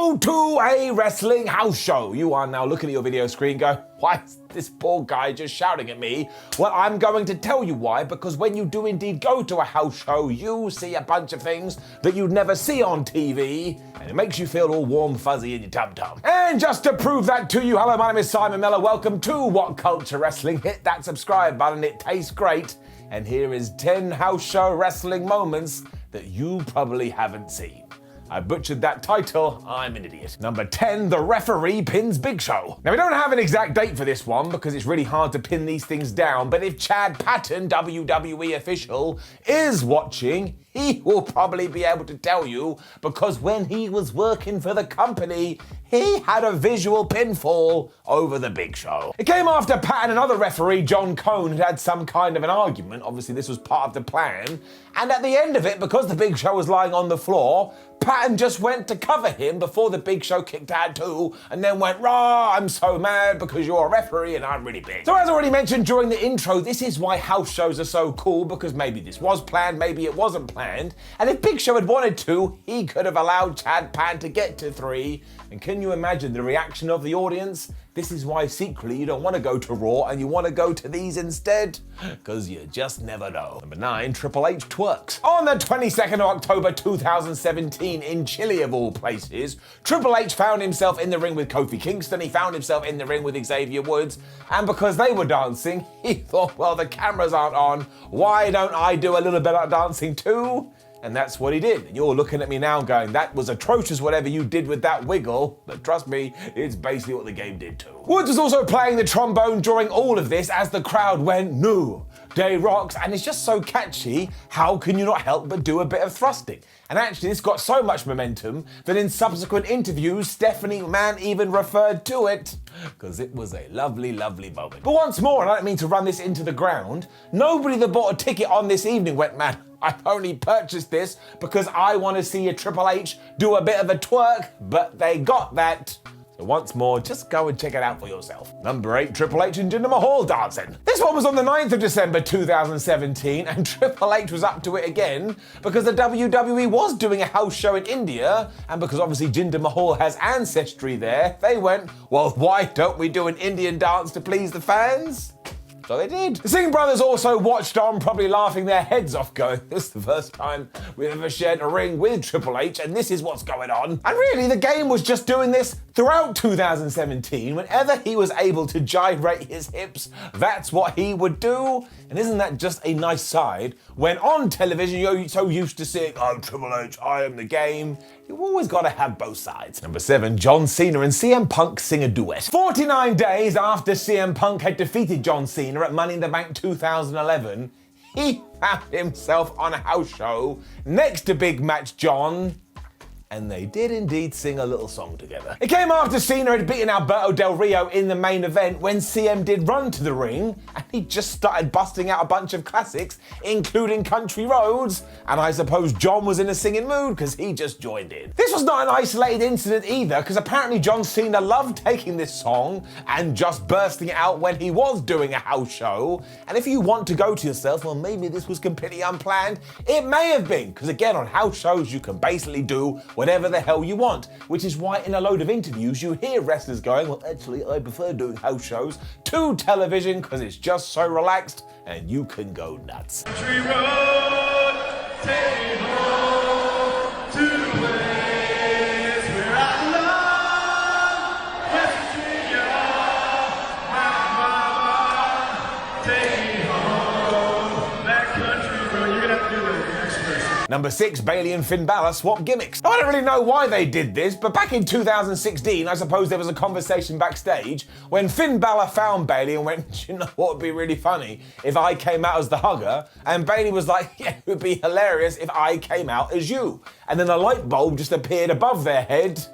Go to a wrestling house show. You are now looking at your video screen going, why is this poor guy just shouting at me? Well, I'm going to tell you why, because when you do indeed go to a house show, you see a bunch of things that you'd never see on TV, and it makes you feel all warm, fuzzy in your tum-tum. And just to prove that to you, hello, my name is Simon Miller. Welcome to What Culture Wrestling. Hit that subscribe button, it tastes great. And here is 10 house show wrestling moments that you probably haven't seen. I butchered that title, I'm an idiot. Number 10, the referee pins Big Show. Now we don't have an exact date for this one because it's really hard to pin these things down, but if Chad Patton, WWE official, is watching, he will probably be able to tell you, because when he was working for the company, he had a visual pinfall over the Big Show. It came after Patton and other referee John Cone had some kind of an argument. Obviously this was part of the plan. And at the end of it, because the Big Show was lying on the floor, Patton just went to cover him before the Big Show kicked out too, and then went, "Rah, I'm so mad because you're a referee and I'm really big." So as already mentioned during the intro, this is why house shows are so cool, because maybe this was planned, maybe it wasn't planned. And if Big Show had wanted to, he could have allowed Chad Patton to get to 3. And can you imagine the reaction of the audience? This is why secretly you don't want to go to Raw and you want to go to these instead, because you just never know. Number 9, Triple H twerks. On the 22nd of October 2017 in Chile of all places, Triple H found himself in the ring with Kofi Kingston, he found himself in the ring with Xavier Woods, and because they were dancing, he thought, well, the cameras aren't on, why don't I do a little bit of dancing too? And that's what he did. And you're looking at me now going, that was atrocious whatever you did with that wiggle. But trust me, it's basically what the game did too. Woods was also playing the trombone during all of this as the crowd went, "New Day rocks," and it's just so catchy, how can you not help but do a bit of thrusting? And actually this got so much momentum that in subsequent interviews, Stephanie McMahon even referred to it, because it was a lovely, lovely moment. But once more, and I don't mean to run this into the ground, nobody that bought a ticket on this evening went, "Man, I've only purchased this because I want to see a Triple H do a bit of a twerk," but they got that. So once more, just go and check it out for yourself. Number 8, Triple H and Jinder Mahal dancing. This one was on the 9th of December 2017, and Triple H was up to it again because the WWE was doing a house show in India, and because obviously Jinder Mahal has ancestry there, they went, well, why don't we do an Indian dance to please the fans? So they did. The Singh brothers also watched on, probably laughing their heads off, going, this is the first time we've ever shared a ring with Triple H, and this is what's going on. And really, the game was just doing this throughout 2017. Whenever he was able to gyrate his hips, that's what he would do. And isn't that just a nice side? When on television, you're so used to seeing, oh, Triple H, I am the game. You've always got to have both sides. Number 7, John Cena and CM Punk sing a duet. 49 days after CM Punk had defeated John Cena at Money in the Bank 2011, he found himself on a house show next to Big Match John, and they did indeed sing a little song together. It came after Cena had beaten Alberto Del Rio in the main event when CM did run to the ring, and he just started busting out a bunch of classics, including Country Roads, and I suppose John was in a singing mood because he just joined in. This was not an isolated incident either, because apparently John Cena loved taking this song and just bursting it out when he was doing a house show, and if you want to go to yourself, well, maybe this was completely unplanned, it may have been, because again, on house shows you can basically do whatever the hell you want, which is why in a load of interviews you hear wrestlers going, well, actually, I prefer doing house shows to television because it's just so relaxed and you can go nuts. Country road, take me home to the place where I love, West Virginia, my mama, take me home, that country road. You're gonna have to do the next verse. Number 6, Bayley and Finn Balor swap gimmicks. Now, I don't really know why they did this, but back in 2016, I suppose there was a conversation backstage when Finn Balor found Bayley and went, do you know what would be really funny if I came out as the hugger? And Bayley was like, yeah, it would be hilarious if I came out as you. And then a light bulb just appeared above their head.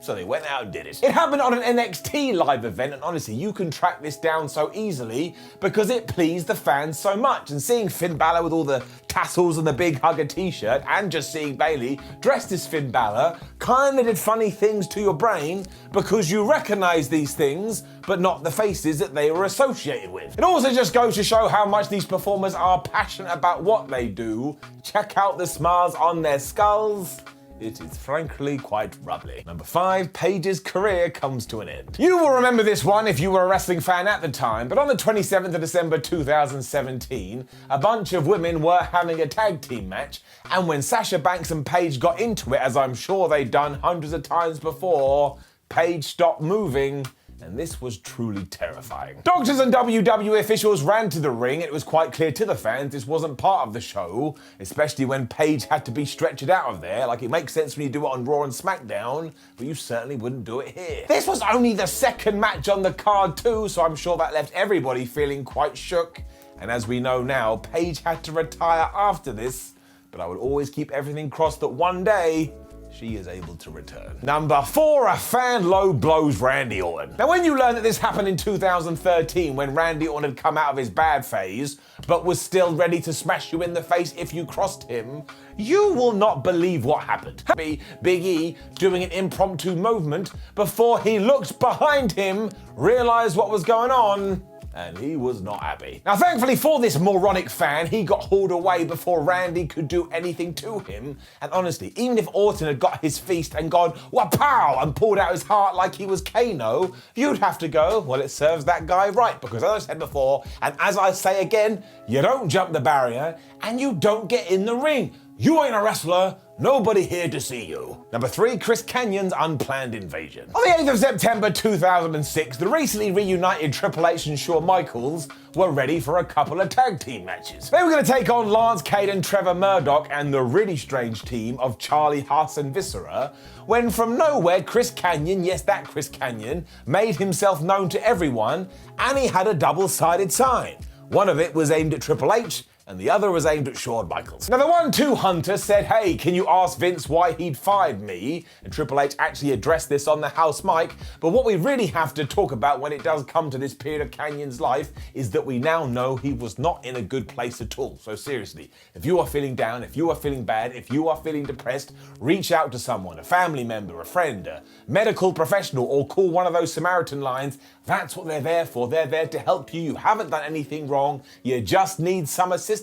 So they went out and did it. It happened on an NXT live event, and honestly, you can track this down so easily because it pleased the fans so much. And seeing Finn Balor with all the tassels and the big hugger t-shirt, and just seeing Bayley dressed as Finn Balor, kind of did funny things to your brain because you recognize these things, but not the faces that they were associated with. It also just goes to show how much these performers are passionate about what they do. Check out the smiles on their skulls. It is frankly quite rubbly. Number 5, Paige's career comes to an end. You will remember this one if you were a wrestling fan at the time, but on the 27th of December 2017, a bunch of women were having a tag team match, and when Sasha Banks and Paige got into it, as I'm sure they'd done hundreds of times before, Paige stopped moving, and this was truly terrifying. Doctors and WWE officials ran to the ring. It was quite clear to the fans this wasn't part of the show, especially when Paige had to be stretchered out of there. Like, it makes sense when you do it on Raw and SmackDown, but you certainly wouldn't do it here. This was only the second match on the card too, so I'm sure that left everybody feeling quite shook. And as we know now, Paige had to retire after this, but I would always keep everything crossed that one day she is able to return. Number 4, a fan low blows Randy Orton. Now, when you learn that this happened in 2013, when Randy Orton had come out of his bad phase, but was still ready to smash you in the face if you crossed him, you will not believe what happened. Big E doing an impromptu movement before he looked behind him, realized what was going on, and he was not happy. Now, thankfully for this moronic fan, he got hauled away before Randy could do anything to him. And honestly, even if Orton had got his feast and gone, wapow, and pulled out his heart like he was Kano, you'd have to go, well, it serves that guy right. Because as I said before, and as I say again, you don't jump the barrier and you don't get in the ring. You ain't a wrestler. Nobody here to see you. Number 3, Chris Kanyon's unplanned invasion. On the 8th of September 2006, the recently reunited Triple H and Shawn Michaels were ready for a couple of tag team matches. They were going to take on Lance Cade and Trevor Murdoch and the really strange team of Charlie Haas and Viscera, when from nowhere Chris Kanyon, yes, that Chris Kanyon, made himself known to everyone, and he had a double-sided sign. One of it was aimed at Triple H, and the other was aimed at Shawn Michaels. Now, the 1-2 hunter said, hey, can you ask Vince why he'd fired me? And Triple H actually addressed this on the house mic, but what we really have to talk about when it does come to this period of Kanyon's life is that we now know he was not in a good place at all. So seriously, if you are feeling down, if you are feeling bad, if you are feeling depressed, reach out to someone, a family member, a friend, a medical professional, or call one of those Samaritan lines. That's what they're there for. They're there to help you. You haven't done anything wrong. You just need some assistance,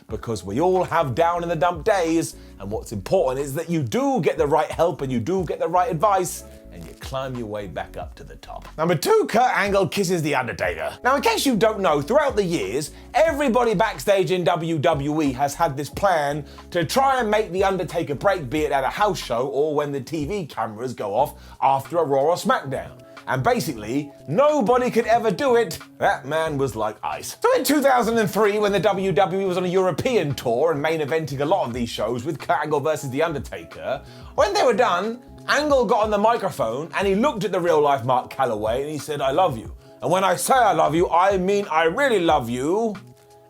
because we all have down in the dump days. And what's important is that you do get the right help and you do get the right advice, and you climb your way back up to the top. Number 2, Kurt Angle kisses The Undertaker. Now, in case you don't know, throughout the years, everybody backstage in WWE has had this plan to try and make The Undertaker break, be it at a house show or when the TV cameras go off after a Raw or SmackDown. And basically, nobody could ever do it. That man was like ice. So in 2003, when the WWE was on a European tour and main eventing a lot of these shows with Kurt Angle versus The Undertaker, when they were done, Angle got on the microphone and he looked at the real-life Mark Calloway and he said, I love you. And when I say I love you, I mean I really love you.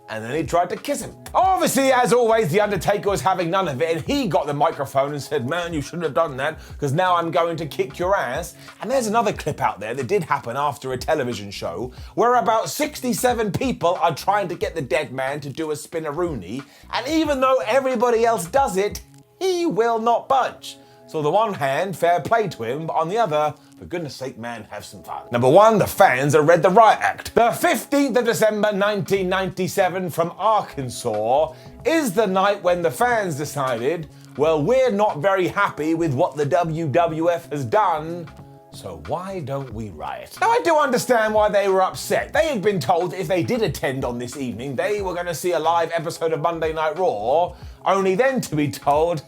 And then he tried to kiss him. Obviously, as always, The Undertaker was having none of it, and he got the microphone and said, man, you shouldn't have done that, because now I'm going to kick your ass. And there's another clip out there that did happen after a television show, where about 67 people are trying to get the dead man to do a spinneroonie, and even though everybody else does it, he will not budge. So on the one hand, fair play to him, but on the other, for goodness sake, man, have some fun. Number 1, the fans have read the Riot Act. The 15th of December 1997 from Arkansas is the night when the fans decided, well, we're not very happy with what the WWF has done, so why don't we riot? Now, I do understand why they were upset. They had been told that if they did attend on this evening, they were going to see a live episode of Monday Night Raw, only then to be told,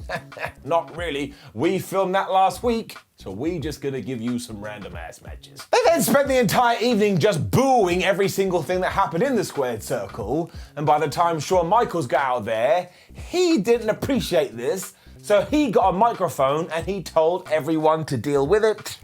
not really, we filmed that last week, so we just gonna give you some random ass matches. They then spent the entire evening just booing every single thing that happened in the squared circle, and by the time Shawn Michaels got out there, he didn't appreciate this, so he got a microphone and he told everyone to deal with it.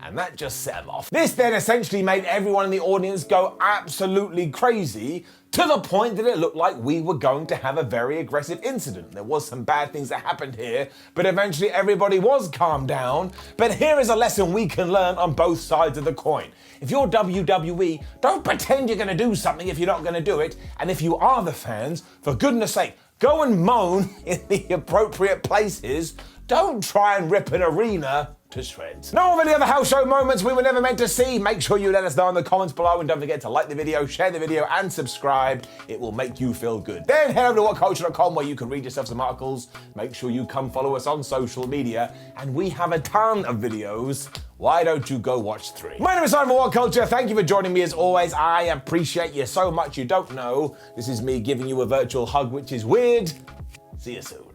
And that just set him off. This then essentially made everyone in the audience go absolutely crazy, to the point that it looked like we were going to have a very aggressive incident. There was some bad things that happened here, but eventually everybody was calmed down. But here is a lesson we can learn on both sides of the coin. If you're WWE, don't pretend you're gonna do something if you're not gonna do it. And if you are the fans, for goodness sake, go and moan in the appropriate places. Don't try and rip an arena to shreds. Know of any other house show moments we were never meant to see? Make sure you let us know in the comments below, and don't forget to like the video, share the video, and subscribe. It will make you feel good. Then head over to whatculture.com where you can read yourself some articles. Make sure you come follow us on social media, and we have a ton of videos. Why don't you go watch 3? My name is Simon from What Culture. Thank you for joining me as always. I appreciate you so much. You don't know. This is me giving you a virtual hug, which is weird. See you soon.